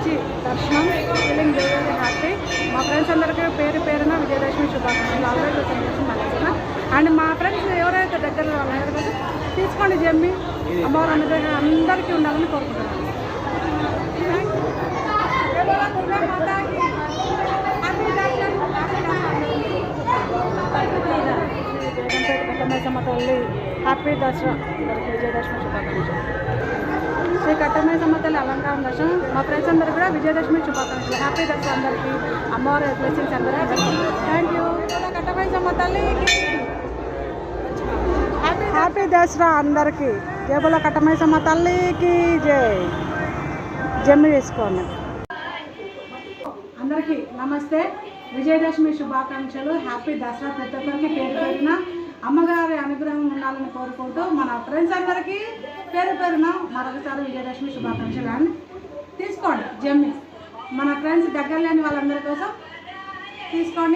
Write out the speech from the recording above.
మంచి దర్శనం, feeling very happy. మా ఫ్రెండ్స్ అందరికీ పేరు పేరున విజయదశమి శుభాకాంక్షలు. ఆల్రెడీ సెలబ్రేషన్ మళ్ళీ. అండ్ మా ఫ్రెండ్స్ ఎవరైతే దగ్గరలో వాళ్ళందరూ కదా తీసుకోండి జమ్మి. అమ్మవారు అందరికీ ఉండాలని కోరుకుంటున్నాను. కట్టమైసమ్మ తల్లి హ్యాపీ దసరా, అందరికీ విజయదశమి శుభాకాంక్షలు. శ్రీ కట్టమైసమ్మ తల్లి అలంకారం దర్శనం. మా ఫ్రెండ్స్ అందరికీ కూడా విజయదశమి శుభాకాంక్షలు. హ్యాపీ దసరా అందరికీ. అమ్మవారి బ్లెస్సింగ్స్ అందరికీ. Thank you. కట్టమైసమ్మ తల్లికి హ్యాపీ దసరా అందరికీ. జేబుల కట్టమైసమ్మ తల్లికి జై. జమ్మి వేసుకోండి. అందరికీ నమస్తే, విజయదశమి శుభాకాంక్షలు. హ్యాపీ దసరా. ప్రతి ఒక్కరికి పేరు పేరున అమ్మగారి అనుగ్రహం ఉండాలని కోరుకుంటూ మన ఫ్రెండ్స్ అందరికీ పేరు పేరున మరొకసారి విజయదశమి శుభాకాంక్షలు. అని తీసుకోండి జమ్మి. మన ఫ్రెండ్స్ దగ్గర లేని వాళ్ళందరి కోసం తీసుకోండి.